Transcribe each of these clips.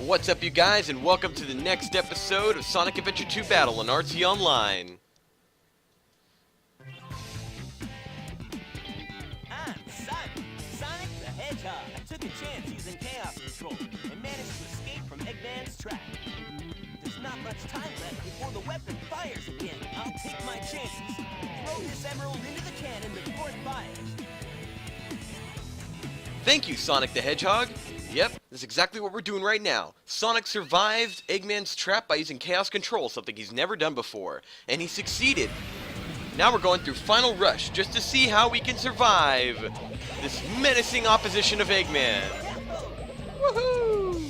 What's up, you guys, and welcome to the next episode of Sonic Adventure 2 Battle on TOnline. I'm Sonic the Hedgehog. I took a chance using Chaos Control and managed to escape from Eggman's trap. There's not much time left before the weapon fires again. I'll take my chances. Throw this emerald into the cannon before it fires. Thank you, Sonic the Hedgehog. Yep, that's exactly what we're doing right now. Sonic survived Eggman's trap by using Chaos Control, something he's never done before, and he succeeded. Now we're going through Final Rush just to see how we can survive this menacing opposition of Eggman. Woohoo!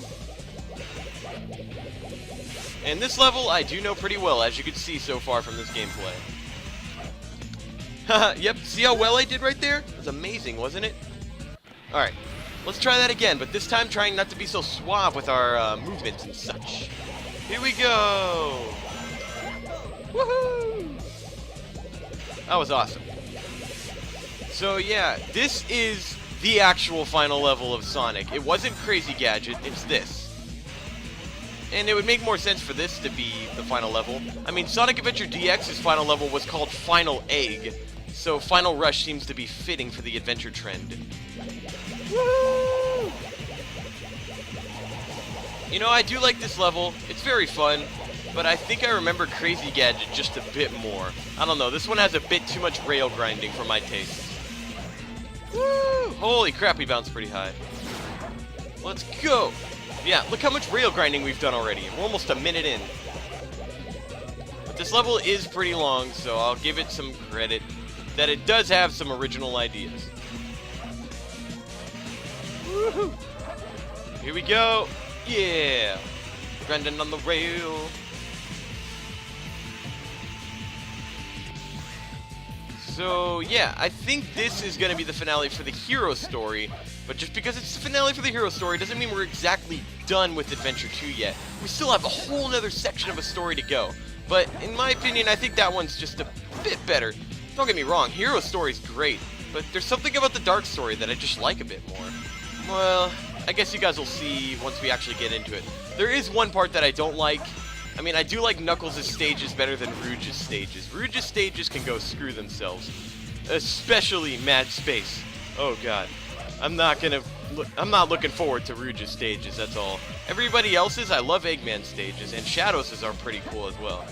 And this level I do know pretty well, as you can see so far from this gameplay. Haha, yep, see how well I did right there? It was amazing, wasn't it? Alright, let's try that again, but this time trying not to be so suave with our movements and such. Here we go! Woohoo! That was awesome. So yeah, this is the actual final level of Sonic. It wasn't Crazy Gadget, it's this. And it would make more sense for this to be the final level. I mean, Sonic Adventure DX's final level was called Final Egg, so Final Rush seems to be fitting for the adventure trend. Woo! You know, I do like this level. It's very fun, but I think I remember Crazy Gadget just a bit more. I don't know, this one has a bit too much rail grinding for my taste. Woo! Holy crap, we bounced pretty high. Let's go! Yeah, look how much rail grinding we've done already. We're almost a minute in. But this level is pretty long, so I'll give it some credit that it does have some original ideas. Woohoo! Here we go! Yeah! Grinding on the rail. So, yeah, I think this is going to be the finale for the hero story, but just because it's the finale for the hero story doesn't mean we're exactly done with Adventure 2 yet. We still have a whole nother section of a story to go, but in my opinion, I think that one's just a bit better. Don't get me wrong, hero story's great, but there's something about the dark story that I just like a bit more. Well, I guess you guys will see once we actually get into it. There is one part that I don't like. I mean, I do like Knuckles' stages better than Rouge's stages. Rouge's stages can go screw themselves. Especially Mad Space. Oh god. I'm not looking forward to Rouge's stages, that's all. Everybody else's, I love Eggman's stages, and Shadow's are pretty cool as well.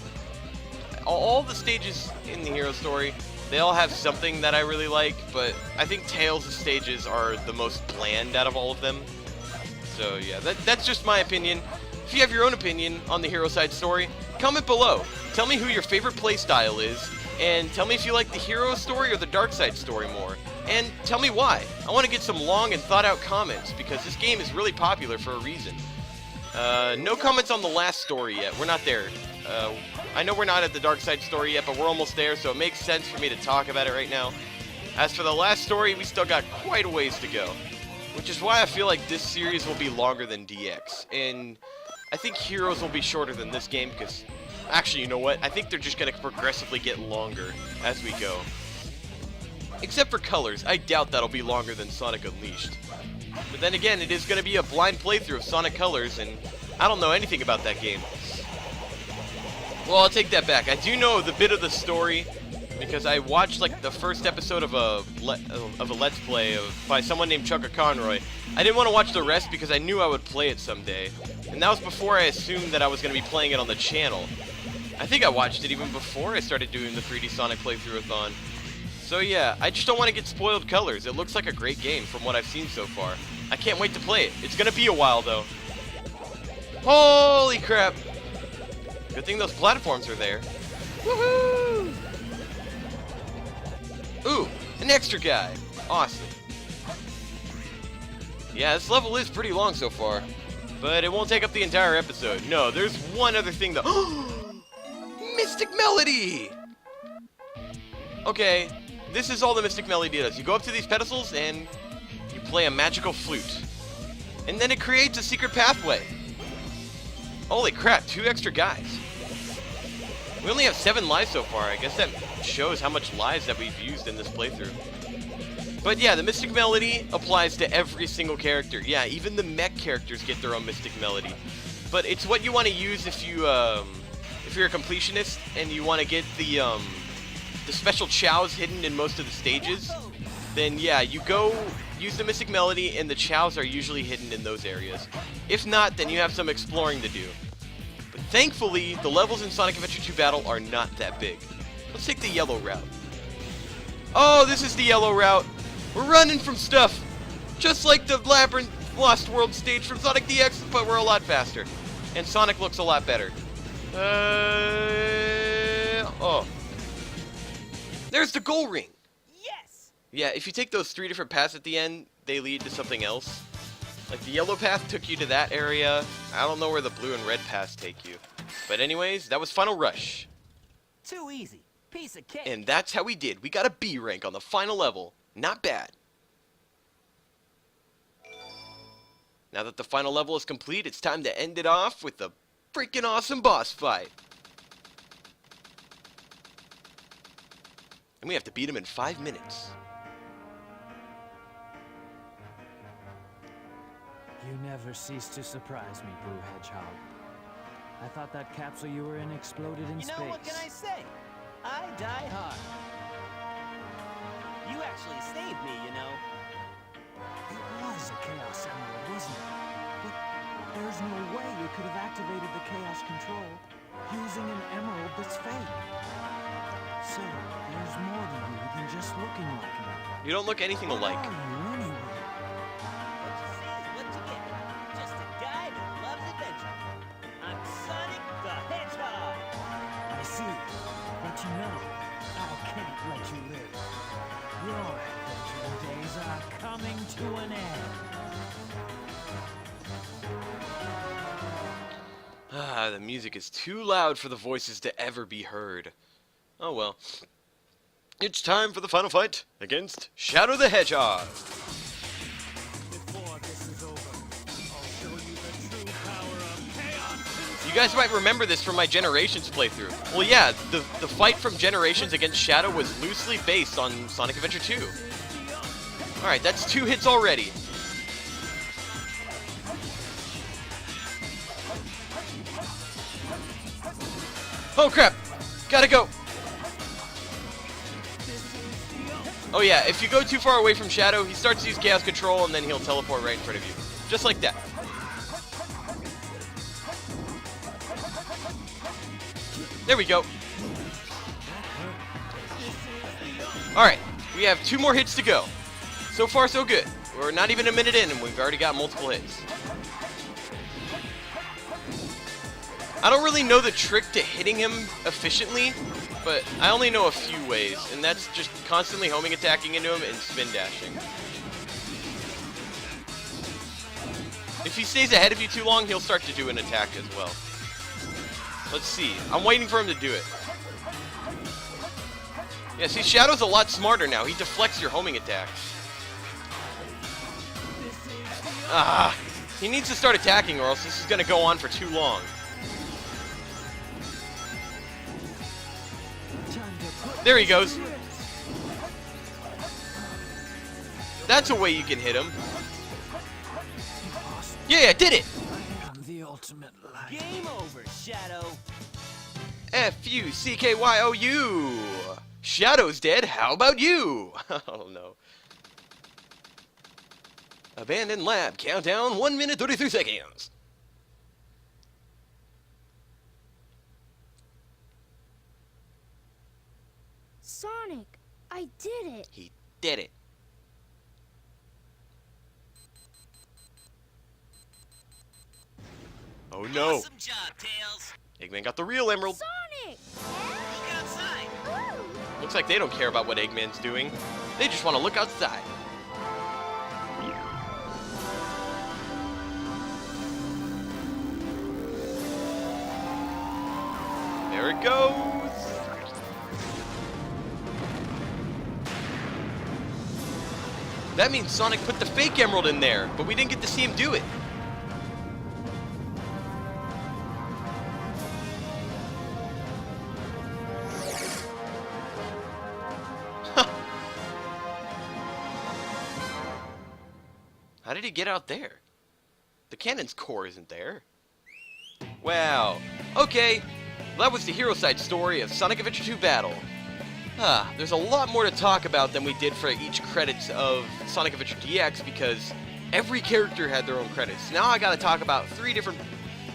All the stages in the hero story, they all have something that I really like, but I think Tails' stages are the most bland out of all of them. So yeah, that's just my opinion. If you have your own opinion on the hero side story, comment below. Tell me who your favorite playstyle is, and tell me if you like the hero story or the dark side story more. And tell me why. I want to get some long and thought out comments, because this game is really popular for a reason. No comments on the last story yet. We're not there. I know we're not at the dark side story yet, but we're almost there, so it makes sense for me to talk about it right now. As for the last story, we still got quite a ways to go, which is why I feel like this series will be longer than DX. And I think Heroes will be shorter than this game, because actually, you know what? I think they're just going to progressively get longer as we go. Except for Colors, I doubt that'll be longer than Sonic Unleashed. But then again, it is going to be a blind playthrough of Sonic Colors, and I don't know anything about that game. Well, I'll take that back. I do know the bit of the story, because I watched like the first episode of a Let's Play by someone named Chucka Conroy. I didn't want to watch the rest because I knew I would play it someday. And that was before I assumed that I was going to be playing it on the channel. I think I watched it even before I started doing the 3D Sonic playthrough-a-thon. So yeah, I just don't want to get spoiled Colors. It looks like a great game from what I've seen so far. I can't wait to play it. It's going to be a while though. Holy crap! Good thing those platforms are there. Woohoo! Ooh, an extra guy. Awesome. Yeah, this level is pretty long so far, but it won't take up the entire episode. No, there's one other thing though. Mystic Melody! Okay, this is all the Mystic Melody does. You go up to these pedestals and you play a magical flute. And then it creates a secret pathway. Holy crap, 2 extra guys. We only have 7 lives so far. I guess that shows how much lives that we've used in this playthrough. But yeah, the Mystic Melody applies to every single character. Yeah, even the mech characters get their own Mystic Melody. But it's what you want to use if you're a completionist and you want to get the special chows hidden in most of the stages. Then yeah, you go use the Mystic Melody, and the chows are usually hidden in those areas. If not, then you have some exploring to do. But thankfully, the levels in Sonic Adventure 2 Battle are not that big. Let's take the yellow route. Oh, this is the yellow route. We're running from stuff. Just like the Labyrinth Lost World stage from Sonic DX, but we're a lot faster. And Sonic looks a lot better. Oh. There's the goal ring. Yes! Yeah, if you take those 3 different paths at the end, they lead to something else. Like the yellow path took you to that area. I don't know where the blue and red paths take you. But anyways, that was Final Rush. Too easy. Piece of cake. And that's how we did. We got a B rank on the final level. Not bad. Now that the final level is complete, it's time to end it off with a freaking awesome boss fight. And we have to beat him in 5 minutes. You never cease to surprise me, Blue Hedgehog. I thought that capsule you were in exploded in space. You know, what can I say? I die hard. You actually saved me, you know. It was a Chaos Emerald, wasn't it? But there's no way you could have activated the Chaos Control using an emerald that's fake. So, there's more to you than just looking like me. You don't look anything alike. What are you anyway? What you see is what you get. Just a guy that loves adventure. I'm Sonic the Hedgehog. I see. But you know, I can't let you live. Your adventuring days are coming to an end. Ah, the music is too loud for the voices to ever be heard. Oh well. It's time for the final fight against Shadow the Hedgehog. Before this is over, I'll show you the true power of chaos. You guys might remember this from my Generations playthrough. Well, yeah, the fight from Generations against Shadow was loosely based on Sonic Adventure 2. Alright, that's 2 hits already. Oh crap! Gotta go! Oh yeah, if you go too far away from Shadow, he starts to use Chaos Control and then he'll teleport right in front of you. Just like that. There we go. Alright, we have 2 more hits to go. So far, so good. We're not even a minute in and we've already got multiple hits. I don't really know the trick to hitting him efficiently, but I only know a few ways, and that's just constantly homing attacking into him and spin dashing. If he stays ahead of you too long, he'll start to do an attack as well. Let's see. I'm waiting for him to do it. Yeah, see, Shadow's a lot smarter now. He deflects your homing attacks. Ah, he needs to start attacking or else this is going to go on for too long. There he goes. That's a way you can hit him. Yeah, I did it! I'm the ultimate light. Game over, Shadow. F-U-C-K-Y-O-U! Shadow's dead, how about you? Oh no. Abandoned lab, countdown 1 minute 33 seconds. Sonic, I did it. He did it. Oh no. Awesome job, Tails. Eggman got the real emerald. Sonic! Look outside. Ooh. Looks like they don't care about what Eggman's doing. They just want to look outside. There it goes. That means Sonic put the fake emerald in there, but we didn't get to see him do it. you get out there? The cannon's core isn't there. Wow. Okay, well, that was the hero side story of Sonic Adventure 2 Battle. There's a lot more to talk about than we did for each credits of Sonic Adventure DX because every character had their own credits. Now I gotta talk about 3 different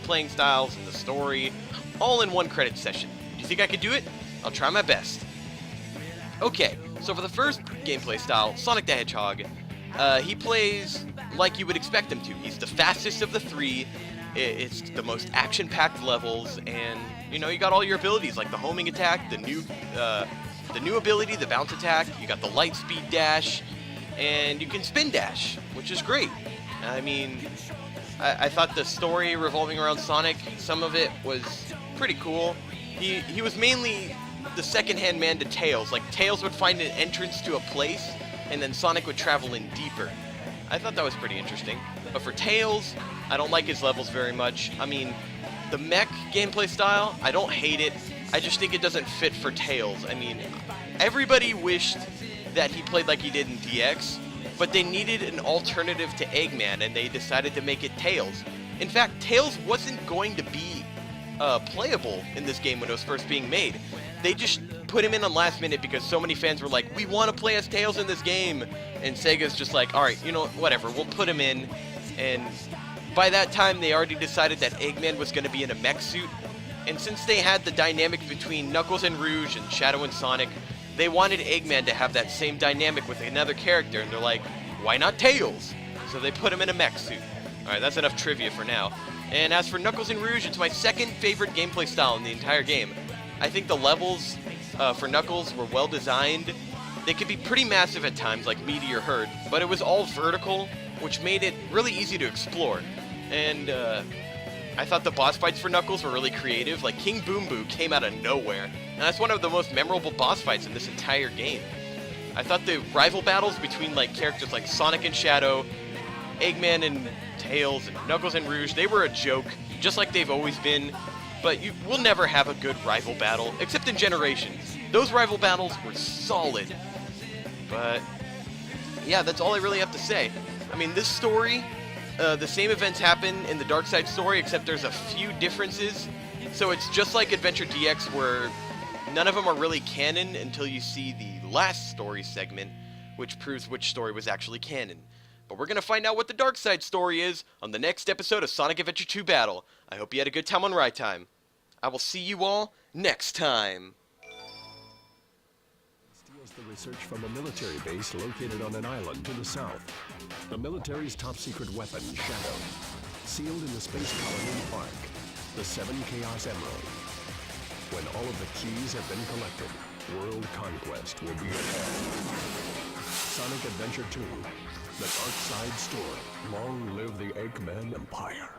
playing styles and the story, all in one credit session. Do you think I could do it? I'll try my best. Okay, so for the first gameplay style, Sonic the Hedgehog, he plays like you would expect him to. He's the fastest of the 3, it's the most action-packed levels, and, you know, you got all your abilities, like the homing attack, the new ability, the bounce attack, you got the light speed dash, and you can spin dash, which is great. I mean, I thought the story revolving around Sonic, some of it was pretty cool. He was mainly the second-hand man to Tails. Like, Tails would find an entrance to a place, and then Sonic would travel in deeper. I thought that was pretty interesting. But for Tails, I don't like his levels very much. I mean, the mech gameplay style, I don't hate it. I just think it doesn't fit for Tails. I mean, everybody wished that he played like he did in DX, but they needed an alternative to Eggman, and they decided to make it Tails. In fact, Tails wasn't going to be playable in this game when it was first being made. They just put him in on last minute because so many fans were like, we want to play as Tails in this game. And Sega's just like, alright, you know, whatever, we'll put him in. And by that time, they already decided that Eggman was going to be in a mech suit. And since they had the dynamic between Knuckles and Rouge and Shadow and Sonic, they wanted Eggman to have that same dynamic with another character. And they're like, why not Tails? So they put him in a mech suit. Alright, that's enough trivia for now. And as for Knuckles and Rouge, it's my second favorite gameplay style in the entire game. I think the levels for Knuckles were well designed. They could be pretty massive at times, like Meteor Herd, but it was all vertical, which made it really easy to explore. And I thought the boss fights for Knuckles were really creative. Like King Boom Boo came out of nowhere, and that's one of the most memorable boss fights in this entire game. I thought the rival battles between like characters like Sonic and Shadow, Eggman and Tails, and Knuckles and Rouge, they were a joke, just like they've always been. But we'll never have a good rival battle, except in Generations. Those rival battles were solid. But yeah, that's all I really have to say. I mean, this story, the same events happen in the Dark Side story, except there's a few differences. So it's just like Adventure DX, where none of them are really canon until you see the last story segment, which proves which story was actually canon. But we're going to find out what the Dark Side story is on the next episode of Sonic Adventure 2 Battle. I hope you had a good time on Ride Time. I will see you all next time. Steals the research from a military base located on an island to the south. The military's top-secret weapon, Shadow, sealed in the space colony Ark, the 7 Chaos Emerald. When all of the keys have been collected, world conquest will be ahead. Sonic Adventure 2, the Dark Side story. Long live the Eggman Empire.